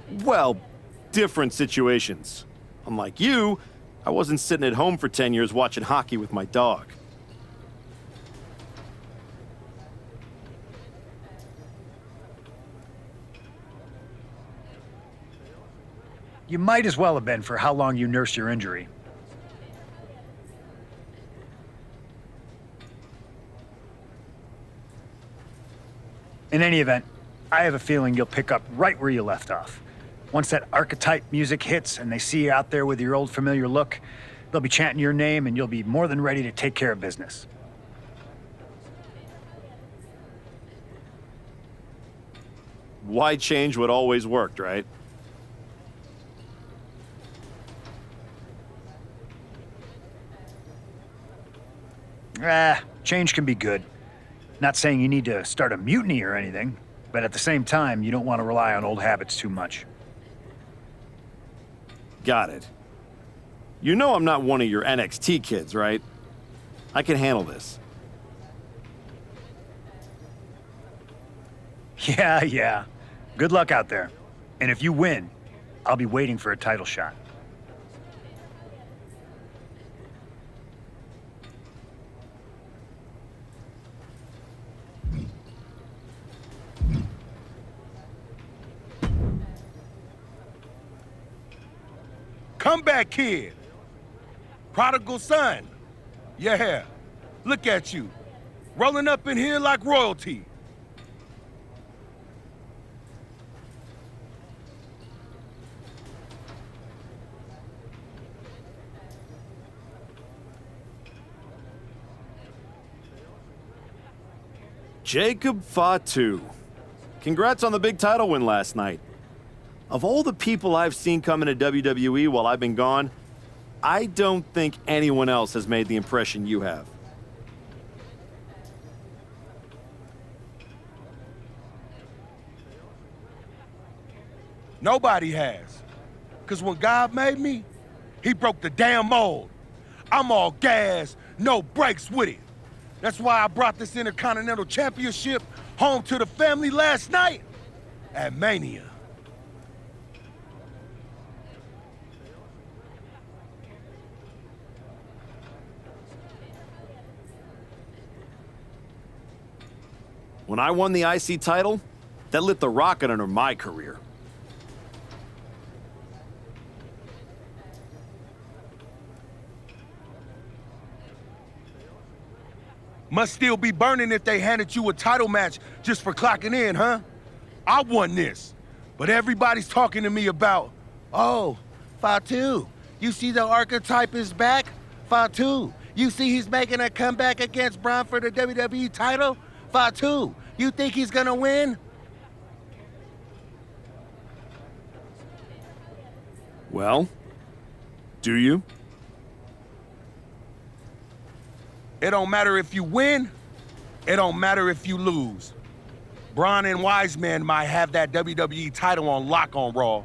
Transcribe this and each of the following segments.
Well, different situations. Unlike you, I wasn't sitting at home for 10 years watching hockey with my dog. You might as well have been for how long you nursed your injury. In any event, I have a feeling you'll pick up right where you left off. Once that archetype music hits and they see you out there with your old familiar look, they'll be chanting your name and you'll be more than ready to take care of business. Why change what always worked, right? Change can be good. Not saying you need to start a mutiny or anything, but at the same time, you don't want to rely on old habits too much. Got it. You know I'm not one of your NXT kids, right? I can handle this. Yeah. Good luck out there. And if you win, I'll be waiting for a title shot. Comeback kid. Prodigal son. Yeah. Look at you. Rolling up in here like royalty. Jacob Fatu. Congrats on the big title win last night. Of all the people I've seen come into WWE while I've been gone, I don't think anyone else has made the impression you have. Nobody has. Because when God made me, he broke the damn mold. I'm all gas, no brakes with it. That's why I brought this Intercontinental Championship home to the family last night at Mania. When I won the IC title, that lit the rocket under my career. Must still be burning if they handed you a title match just for clocking in, huh? I won this, but everybody's talking to me about, oh, Fatu, you see the archetype is back? Fatu, you see he's making a comeback against Braun for the WWE title? Fatu, you think he's gonna win? Well, do you? It don't matter if you win, it don't matter if you lose. Braun and Wiseman might have that WWE title on lock on Raw,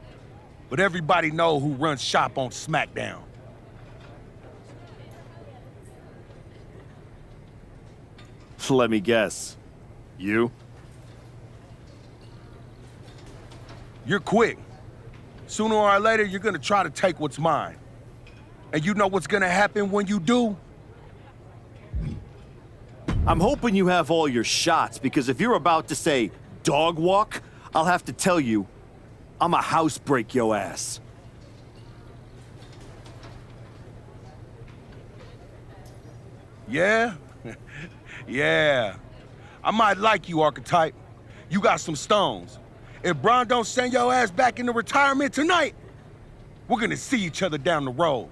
but everybody know who runs shop on SmackDown. Let me guess. You? You're quick. Sooner or later, you're gonna try to take what's mine. And you know what's gonna happen when you do? I'm hoping you have all your shots, because if you're about to say dog walk, I'll have to tell you, I'ma house break your ass. Yeah? Yeah. I might like you, Archetype. You got some stones. If Braun don't send your ass back into retirement tonight, we're gonna see each other down the road.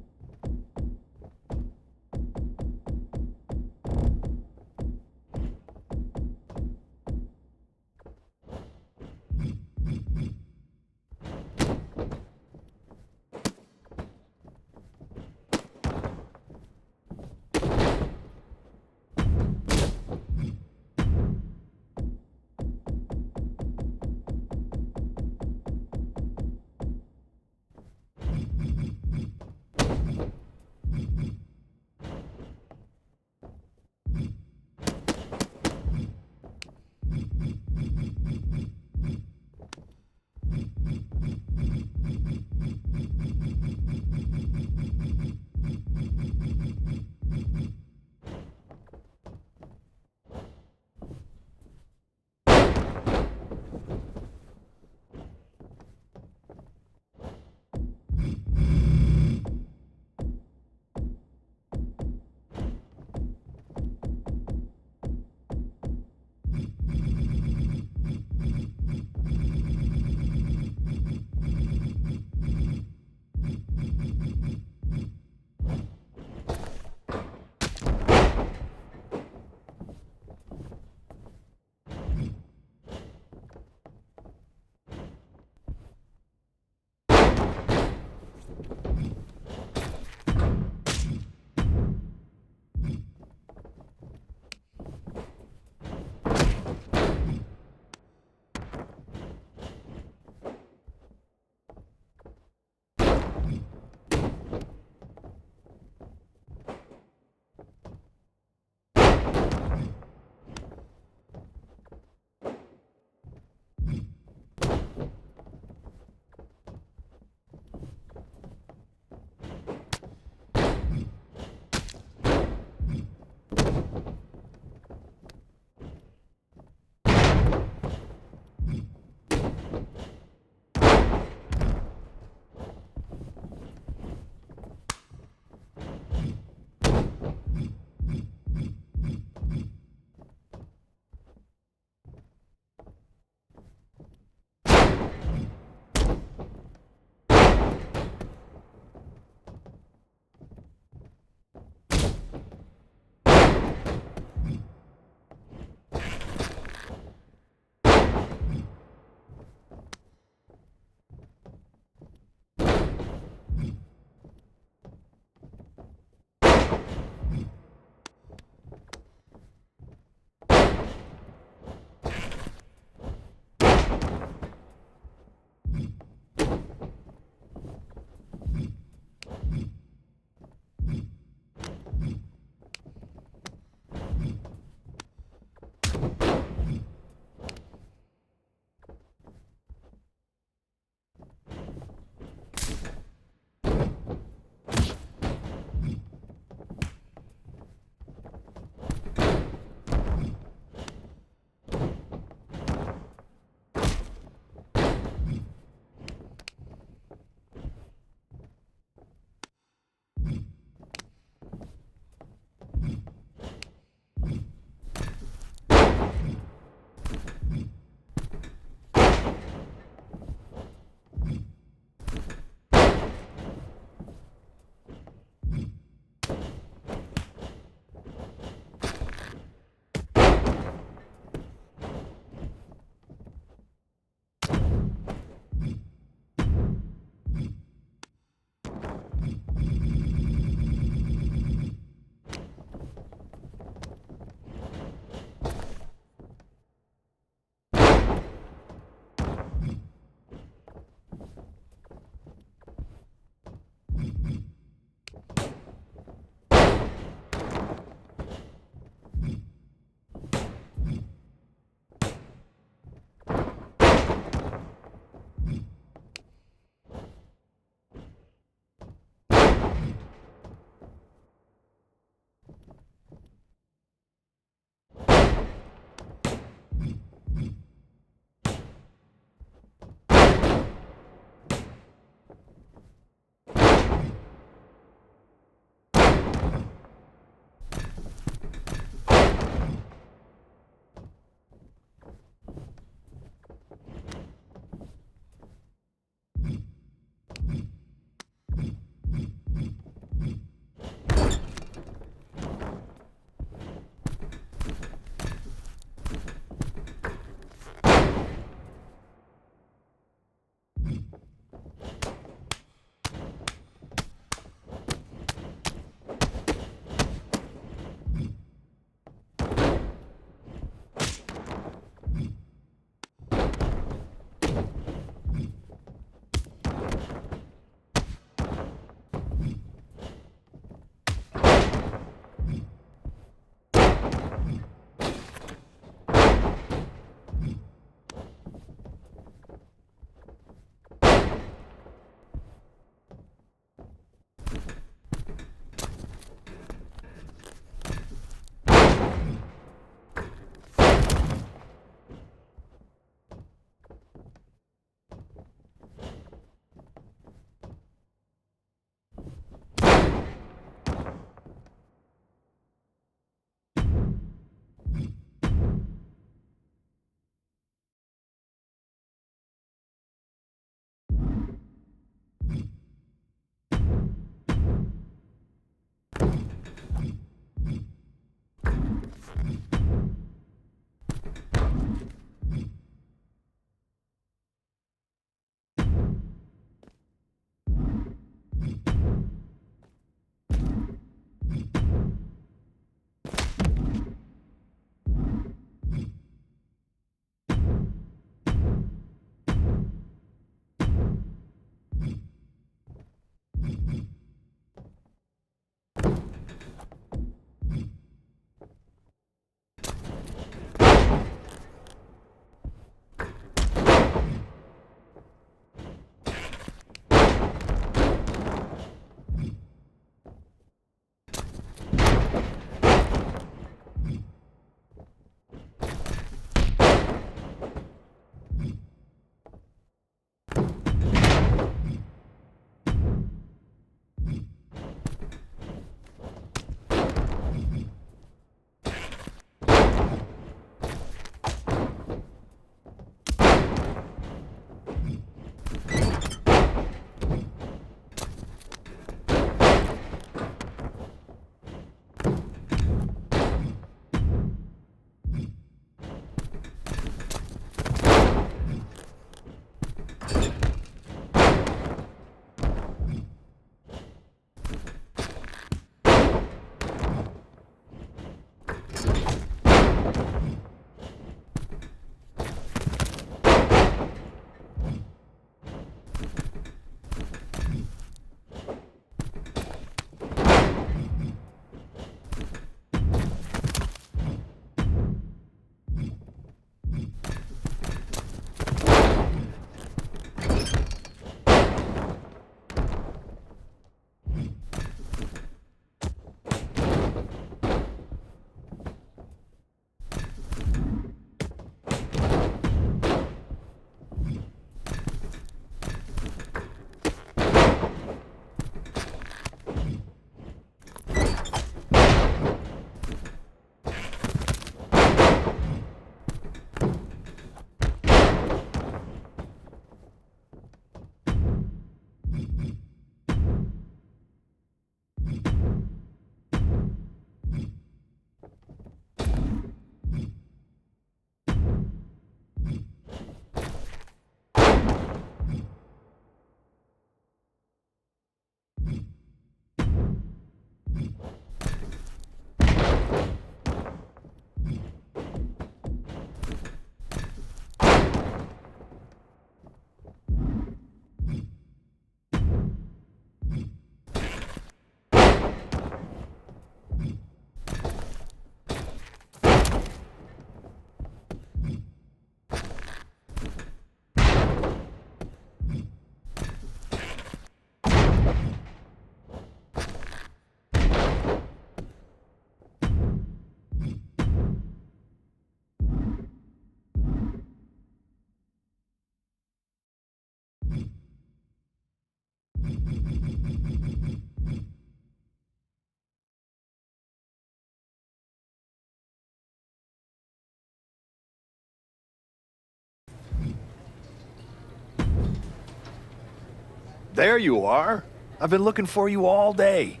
There you are. I've been looking for you all day.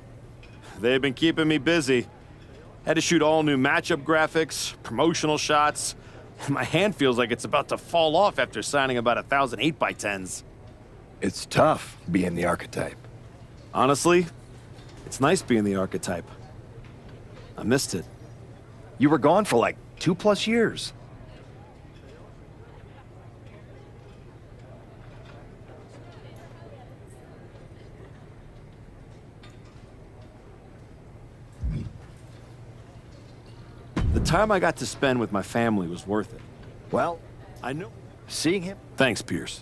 They've been keeping me busy. Had to shoot all new matchup graphics, promotional shots. My hand feels like it's about to fall off after signing about 1,000 8x10s. It's tough being the archetype. Honestly, it's nice being the archetype. I missed it. You were gone for like 2+ years. The time I got to spend with my family was worth it. Well, I know. seeing him. Thanks, Pierce.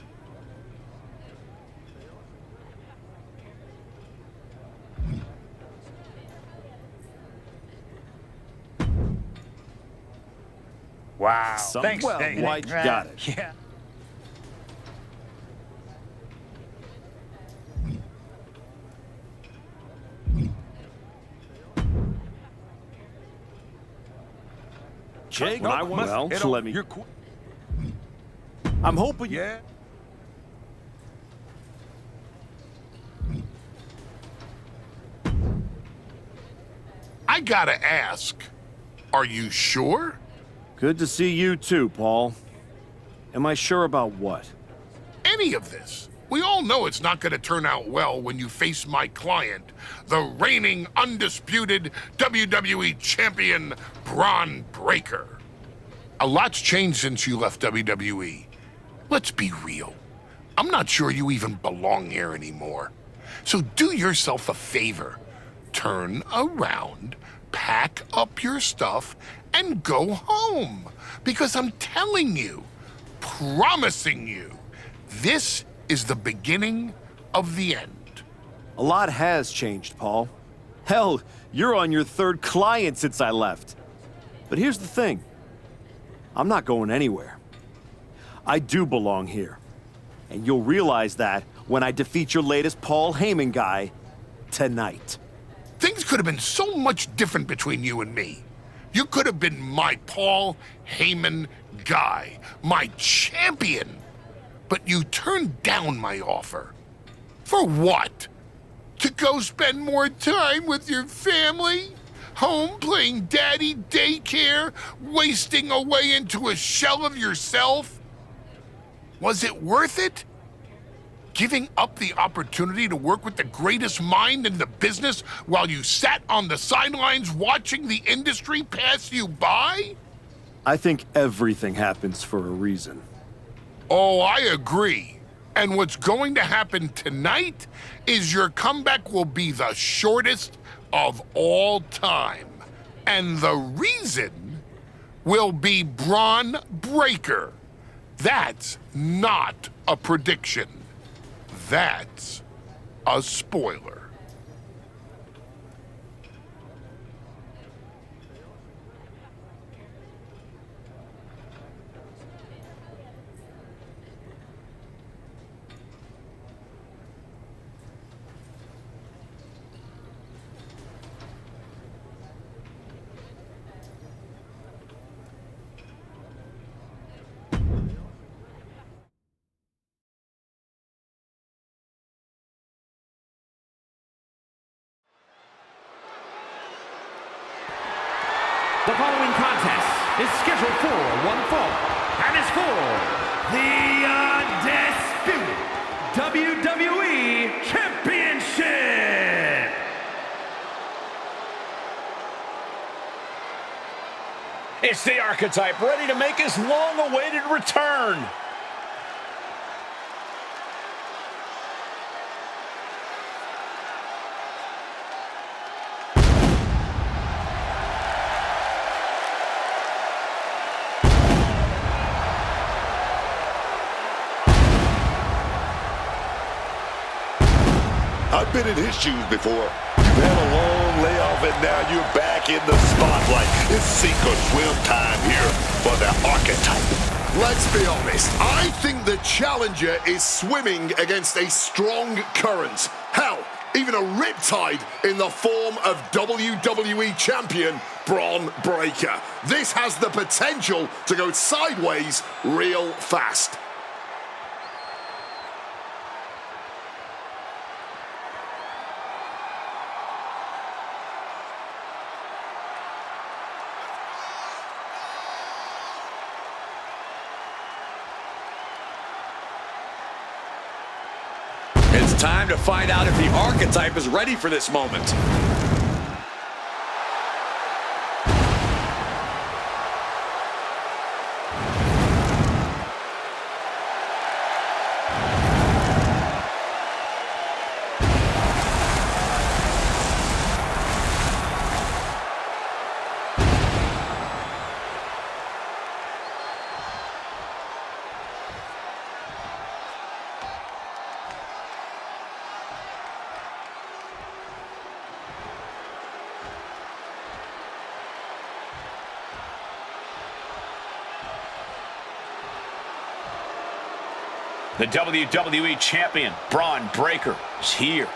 Wow. Thanks. Well, White got it. Yeah. Jake, No, I want well, it don't- let me. You're I'm hoping. yeah. I gotta ask, are you sure? Good to see you too, Paul. Am I sure about what? Any of this? We all know it's not gonna turn out well when you face my client, the reigning, undisputed WWE Champion, Braun Breaker. A lot's changed since you left WWE. Let's be real. I'm not sure you even belong here anymore. So do yourself a favor. Turn around, pack up your stuff, and go home. Because I'm telling you, promising you, this is the beginning of the end. A lot has changed, Paul. Hell, you're on your third client since I left. But here's the thing. I'm not going anywhere. I do belong here. And you'll realize that when I defeat your latest Paul Heyman guy tonight. Things could have been so much different between you and me. You could have been my Paul Heyman guy, my champion. But you turned down my offer. For what? To go spend more time with your family? Home playing daddy daycare, wasting away into a shell of yourself? Was it worth it? Giving up the opportunity to work with the greatest mind in the business while you sat on the sidelines watching the industry pass you by? I think everything happens for a reason. Oh, I agree. And what's going to happen tonight is your comeback will be the shortest of all time. And the reason will be Braun Breaker. That's not a prediction. That's a spoiler. The following contest is scheduled for one fall and is for the undisputed WWE Championship. It's the archetype ready to make his long-awaited return. I've been in his shoes before. You've had a long layoff and now you're back in the spotlight. It's sink or swim time here for the archetype. Let's be honest, I think the challenger is swimming against a strong current. Hell, even a riptide in the form of WWE Champion Braun Breaker. This has the potential to go sideways real fast. it's time to find out if the Archetype is ready for this moment. The WWE Champion, Braun Breaker, is here.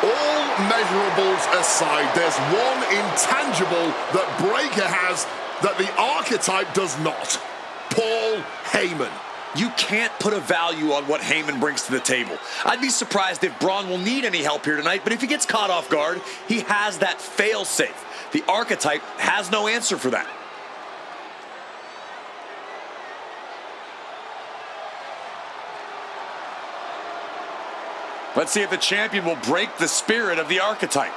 All measurables aside, there's one intangible that Breaker has that the Archetype does not. Paul Heyman. You can't put a value on what Heyman brings to the table. I'd be surprised if Braun will need any help here tonight, but if he gets caught off guard, he has that fail-safe. The Archetype has no answer for that. Let's see if the champion will break the spirit of the Archetype.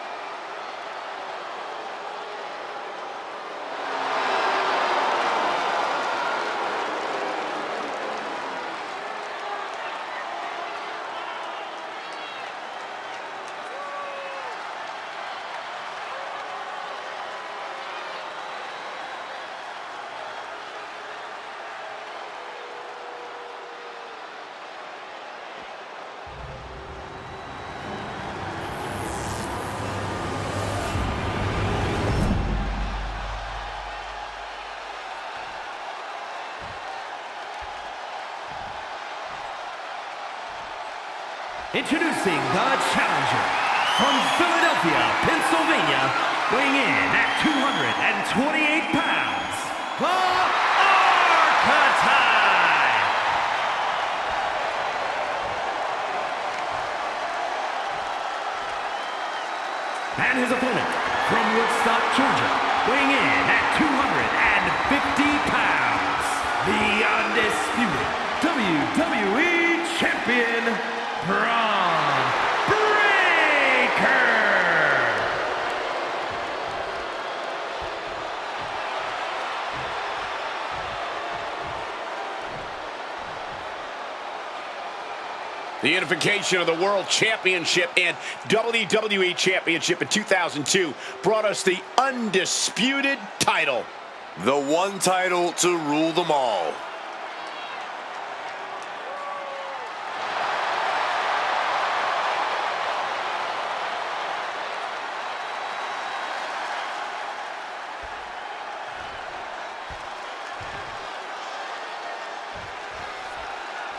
Introducing the challenger from Philadelphia, Pennsylvania, weighing in at 228 pounds, the Archetype! And his opponent from Woodstock, Georgia, weighing in at 250 pounds, the undisputed WWE Champion, Braun Breaker! The unification of the World Championship and WWE Championship in 2002 brought us the undisputed title. The one title to rule them all.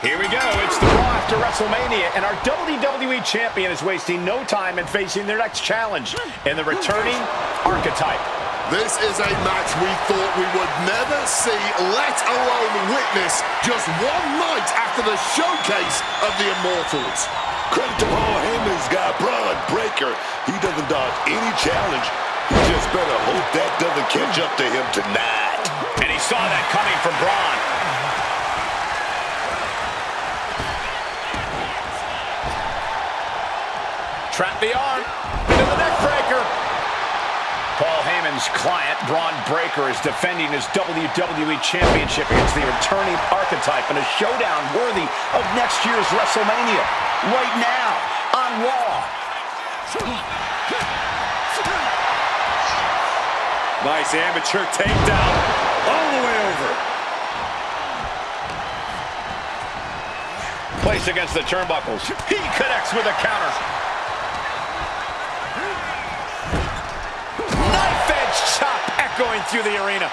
Here we go. It's the Raw after WrestleMania, and our WWE Champion is wasting no time in facing their next challenge in the returning Archetype. This is a match we thought we would never see, let alone witness, just one night after the showcase of the Immortals. Credit to Paul Heyman's guy, Braun Breaker. He doesn't dodge any challenge. He just better hope that doesn't catch up to him tonight. And he saw that coming from Braun. Trap the arm into the neck breaker. Paul Heyman's client, Braun Breaker, is defending his WWE Championship against the returning Archetype in a showdown worthy of next year's WrestleMania. Right now on Raw. Nice amateur takedown all the way over. Placed against the turnbuckles. He connects with a counter. Knife edge chop echoing through the arena.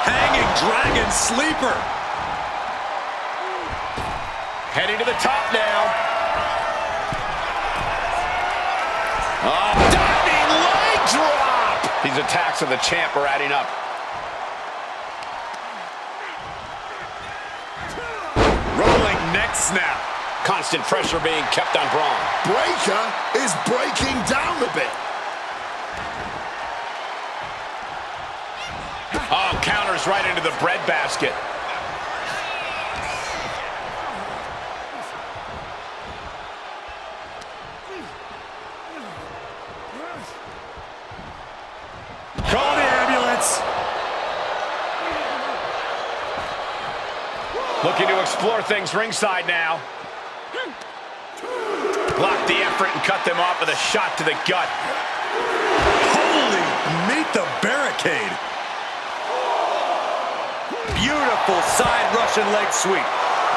Hanging Dragon Sleeper. Heading to the top now. Oh, diving leg drop. These attacks of the champ are adding up. snap. Constant pressure being kept on Braun. Breaker is breaking down a bit. Oh, counters right into the breadbasket. Call the ambulance. Looking to explore things ringside now. Block the effort and cut them off with a shot to the gut. Holy, meet the barricade. Beautiful side Russian leg sweep.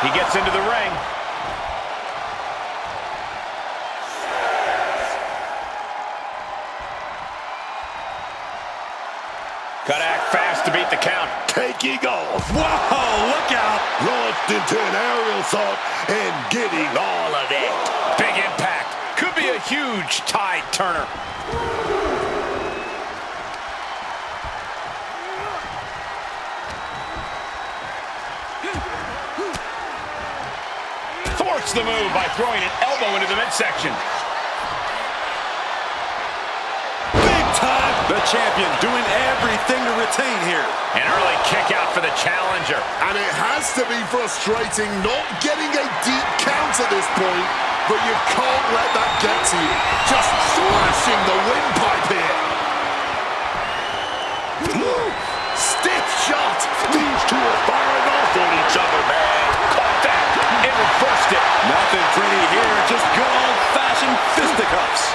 He gets into the ring. Gotta act fast to beat the count. Taking off. Whoa, look out. Launched into an aerial assault and getting all of it. Big impact. Could be a huge tide turner. Thwarts the move by throwing an elbow into the midsection. Big time. The champion doing everything to retain here. An early kick out for the challenger. And it has to be frustrating not getting a deep count at this point, but you can't let that get to you. Just slashing the windpipe here. Stiff shot. These two are firing off on each other, man. Caught that and reversed it. Nothing pretty here, just good old-fashioned fisticuffs.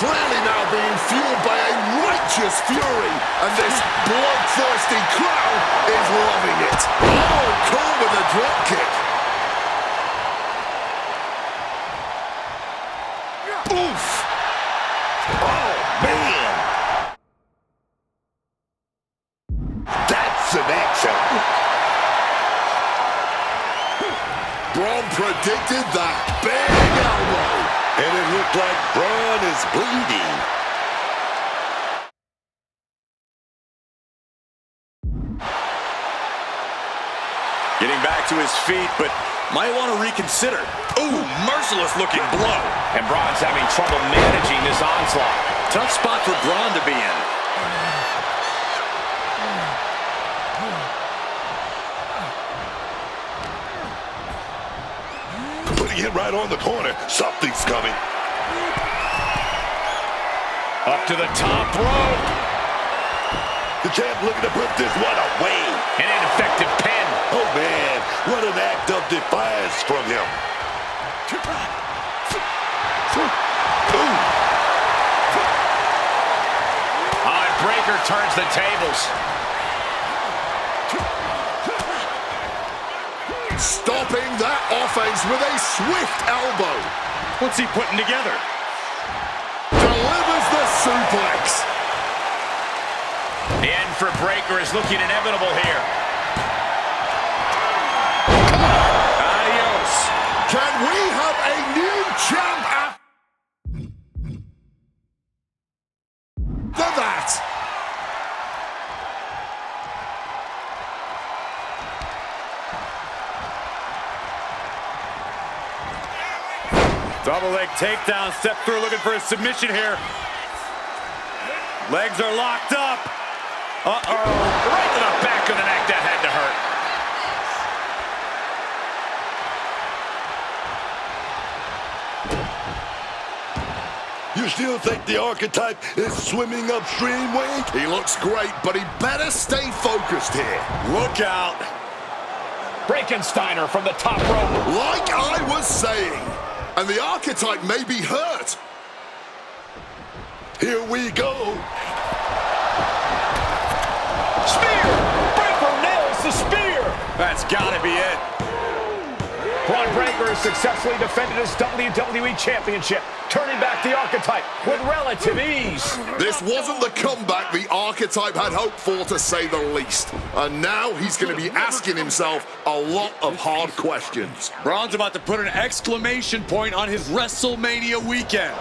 Clearly now being fueled by a righteous fury, and this bloodthirsty crowd is loving it. Oh, Cole with a drop kick. Oof. Oh, man. That's an action. Braun predicted that big elbow. And it looked like Braun is bleeding. Getting back to his feet, but might want to reconsider. Ooh, merciless looking blow. And Braun's having trouble managing this onslaught. Tough spot for Braun to be in. Putting it right on the corner. Something's coming. Up to the top rope. The champ looking to put this one away. An ineffective pin. Oh, man. What an act of defiance from him. Ooh. And Breaker turns the tables. Stopping that offense with a swift elbow. What's he putting together? Delivers the suplex. The end for Breaker is looking inevitable here. Adios. Can we have a new champ after that? Double leg takedown, step through, looking for a submission here. Legs are locked up. Uh-oh. Right to the back of the neck. That had to hurt. You still think the archetype is swimming upstream, Wade? He looks great, but he better stay focused here. Look out. Breakensteiner from the top rope. Like I was saying, and the archetype may be hurt. Here we go. Spear! Breaker nails the spear! That's gotta be it. Braun Breaker has successfully defended his WWE Championship, turning back the archetype with relative ease. This wasn't the comeback the archetype had hoped for, to say the least. And now he's going to be asking himself a lot of hard questions. Braun's about to put an exclamation point on his WrestleMania weekend.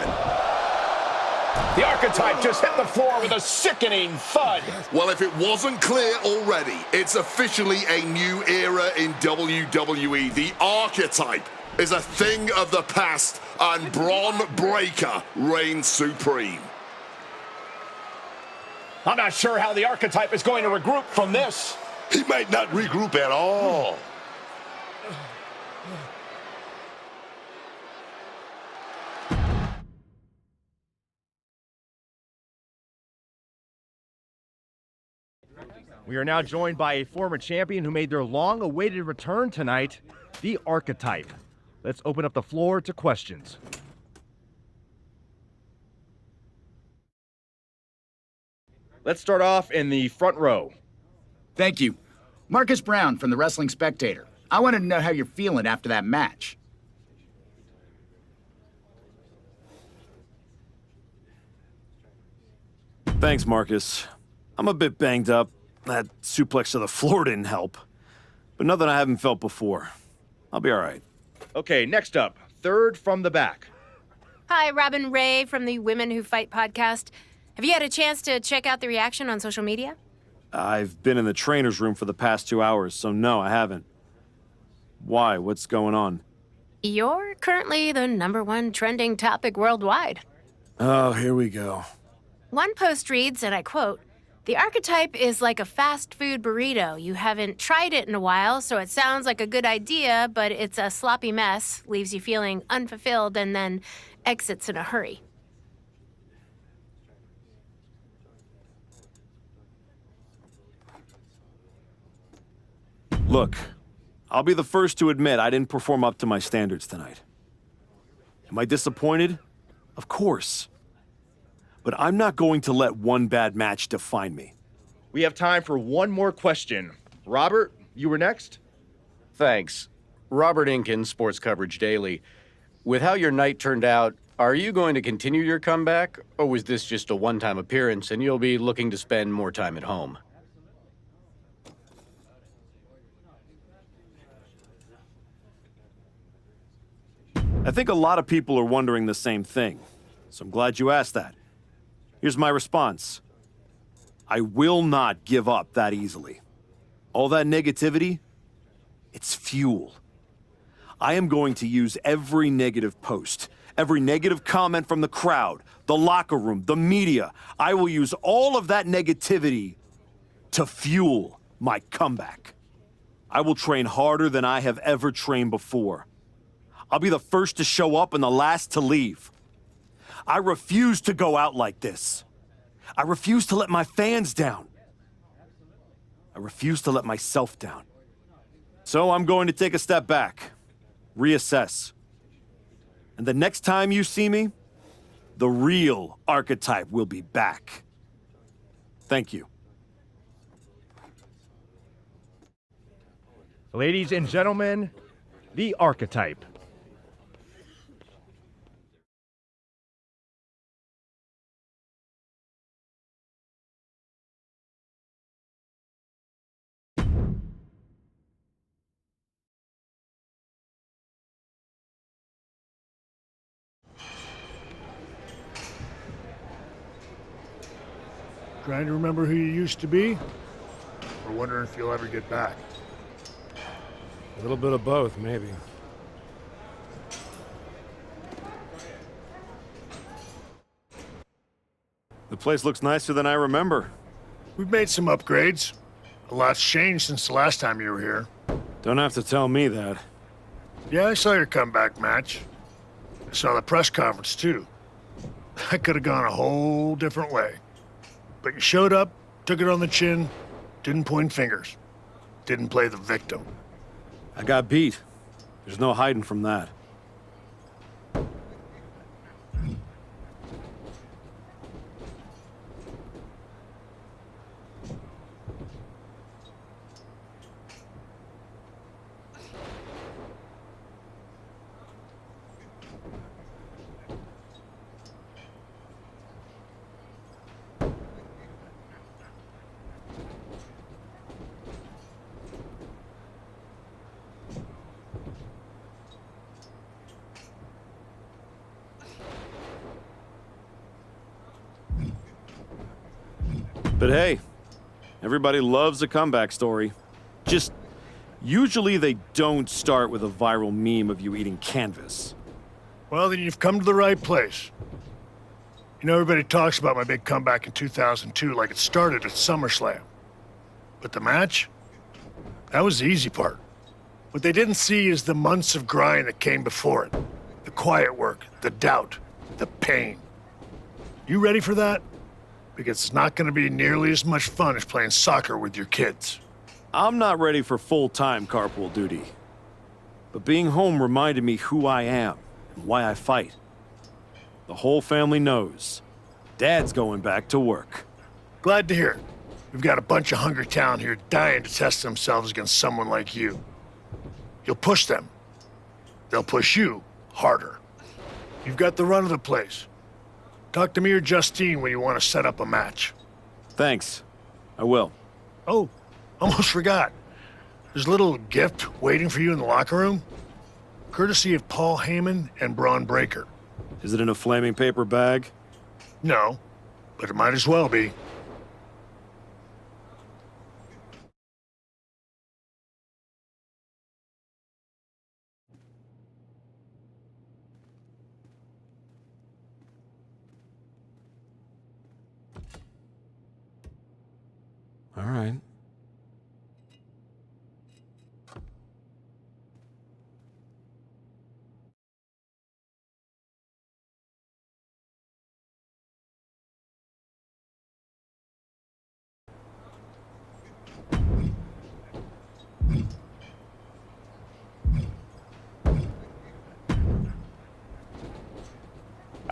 The archetype just hit the floor with a sickening thud. Well, if it wasn't clear already, it's officially a new era in WWE. The archetype is a thing of the past, and Braun Breaker reigns supreme. I'm not sure how the archetype is going to regroup from this. He might not regroup at all. We are now joined by a former champion who made their long-awaited return tonight, the Archetype. Let's open up the floor to questions. Let's start off in the front row. Thank you. Marcus Brown from the Wrestling Spectator. I wanted to know how you're feeling after that match. Thanks, Marcus. I'm a bit banged up. That suplex to the floor didn't help. But nothing I haven't felt before. I'll be all right. Okay, next up, third from the back. Hi, Robin Ray from the Women Who Fight podcast. Have you had a chance to check out the reaction on social media? I've been in the trainer's room for the past 2 hours, so no, I haven't. Why? What's going on? You're currently the #1 trending topic worldwide. Oh, here we go. One post reads, and I quote, "The archetype is like a fast food burrito. You haven't tried it in a while, so it sounds like a good idea, but it's a sloppy mess, leaves you feeling unfulfilled, and then exits in a hurry." Look, I'll be the first to admit I didn't perform up to my standards tonight. Am I disappointed? Of course. But I'm not going to let one bad match define me. We have time for one more question. Robert, you were next? Thanks. Robert Inkin, Sports Coverage Daily. With how your night turned out, are you going to continue your comeback, or was this just a one-time appearance and you'll be looking to spend more time at home? I think a lot of people are wondering the same thing, so I'm glad you asked that. Here's my response. I will not give up that easily. All that negativity, it's fuel. I am going to use every negative post, every negative comment from the crowd, the locker room, the media. I will use all of that negativity to fuel my comeback. I will train harder than I have ever trained before. I'll be the first to show up and the last to leave. I refuse to go out like this. I refuse to let my fans down. I refuse to let myself down. So I'm going to take a step back, reassess. And the next time you see me, the real archetype will be back. Thank you. Ladies and gentlemen, the Archetype. Trying to remember who you used to be? Or wondering if you'll ever get back? A little bit of both, maybe. The place looks nicer than I remember. We've made some upgrades. A lot's changed since the last time you were here. Don't have to tell me that. Yeah, I saw your comeback match. I saw the press conference, too. That could have gone a whole different way. But you showed up, took it on the chin, didn't point fingers. Didn't play the victim. I got beat. There's no hiding from that. But hey, everybody loves a comeback story. Just usually they don't start with a viral meme of you eating canvas. Well, then you've come to the right place. You know, everybody talks about my big comeback in 2002 like it started at SummerSlam. But the match? That was the easy part. What they didn't see is the months of grind that came before it. The quiet work, the doubt, the pain. You ready for that? Because it's not going to be nearly as much fun as playing soccer with your kids. I'm not ready for full-time carpool duty. But being home reminded me who I am and why I fight. The whole family knows. Dad's going back to work. Glad to hear it. We've got a bunch of hungry talent here dying to test themselves against someone like you. You'll push them. They'll push you harder. You've got the run of the place. Talk to me or Justine when you want to set up a match. Thanks. I will. Oh, almost forgot. There's a little gift waiting for you in the locker room. Courtesy of Paul Heyman and Braun Breaker. Is it in a flaming paper bag? No, but it might as well be. All right.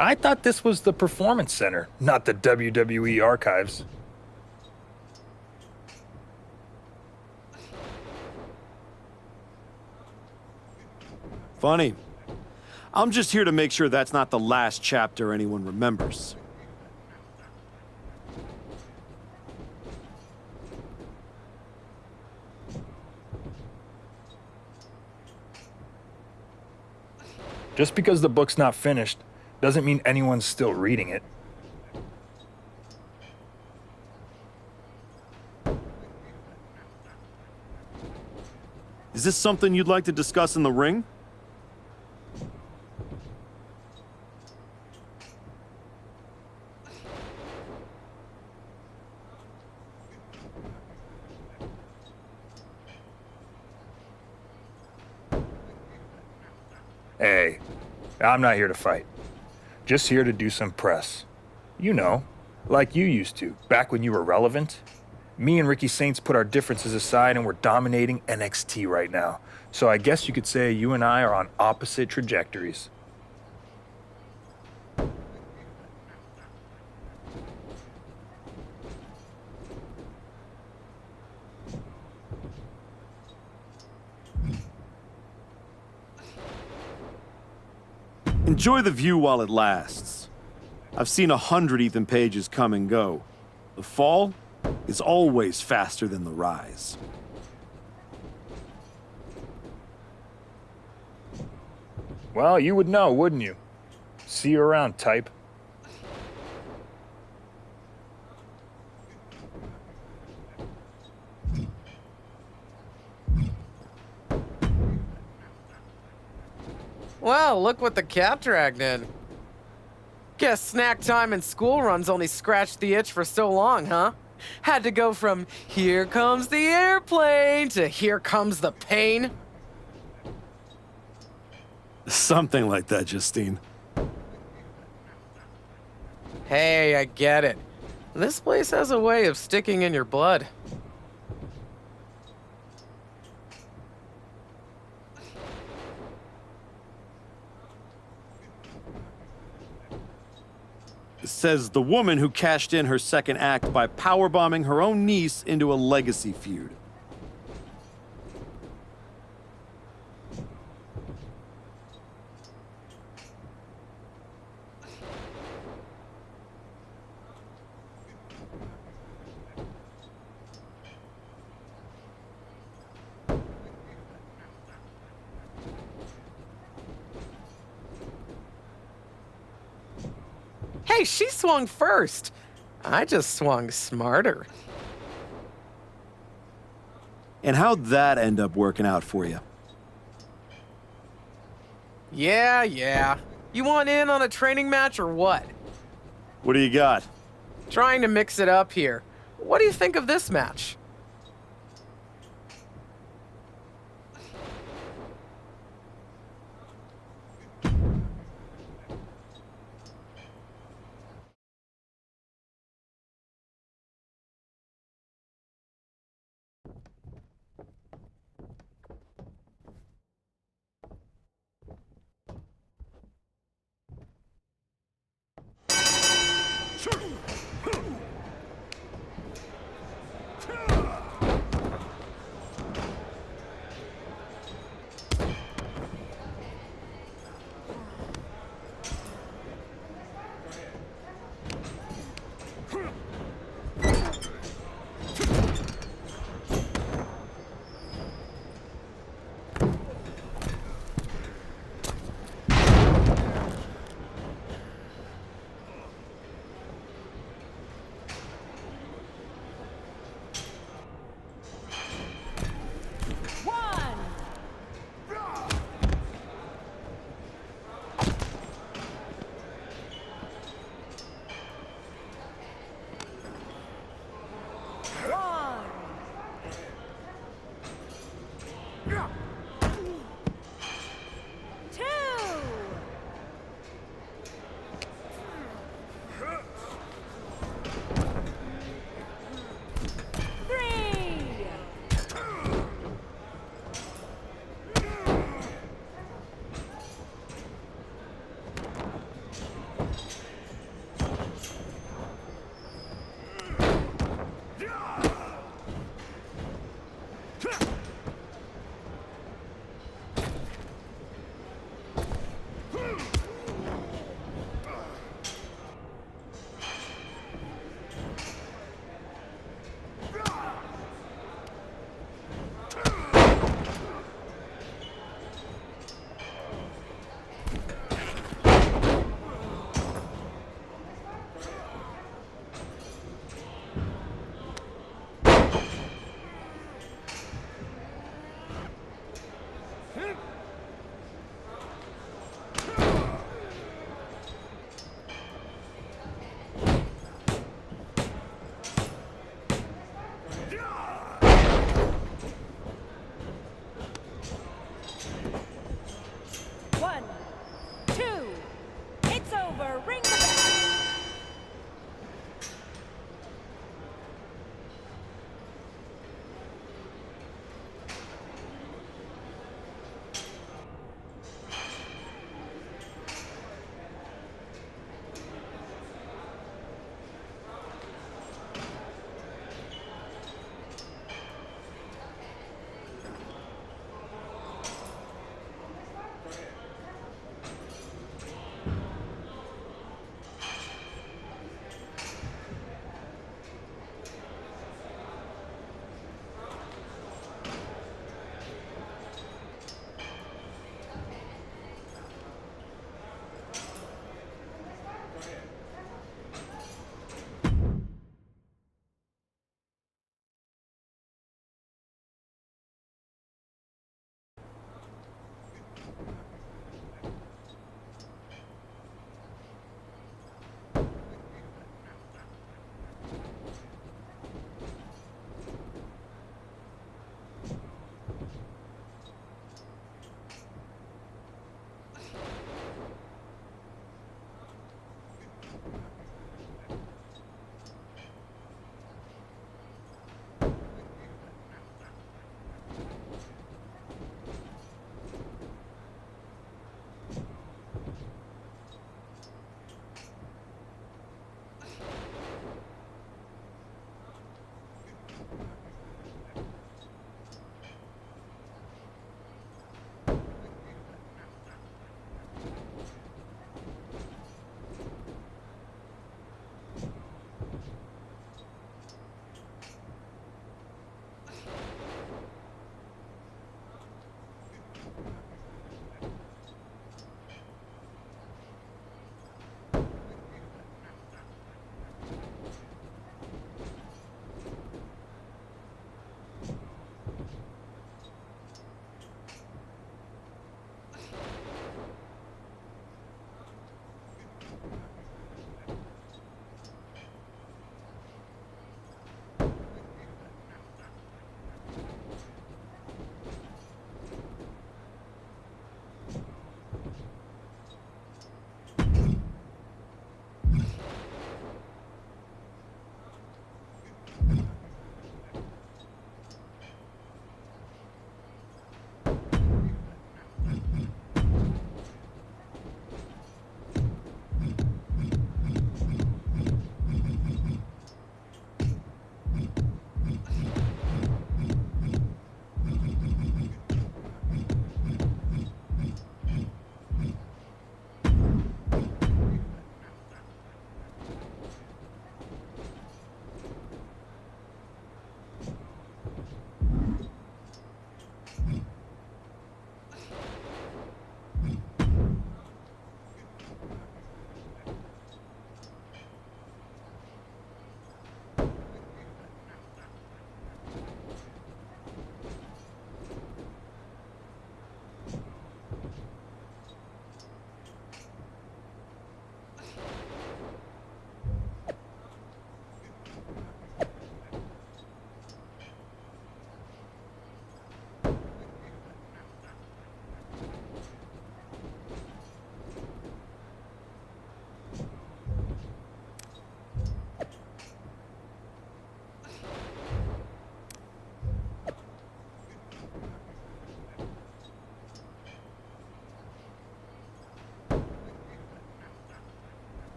I thought this was the Performance Center, not the WWE Archives. Funny. I'm just here to make sure that's not the last chapter anyone remembers. Just because the book's not finished doesn't mean anyone's still reading it. Is this something you'd like to discuss in the ring? Hey, I'm not here to fight. Just here to do some press. You know, like you used to, back when you were relevant. Me and Ricky Saints put our differences aside and we're dominating NXT right now. So I guess you could say you and I are on opposite trajectories. Enjoy the view while it lasts. I've seen 100 Ethan Pages come and go. The fall is always faster than the rise. Well, you would know, wouldn't you? See you around, type. Well, look what the cat dragged in. Guess snack time and school runs only scratched the itch for so long, huh? Had to go from here comes the airplane to here comes the pain. Something like that, Justine. Hey, I get it. This place has a way of sticking in your blood. Says the woman who cashed in her second act by powerbombing her own niece into a legacy feud. Hey, she swung first. I just swung smarter. And how'd that end up working out for you? Yeah. You want in on a training match or what? What do you got? Trying to mix it up here. What do you think of this match?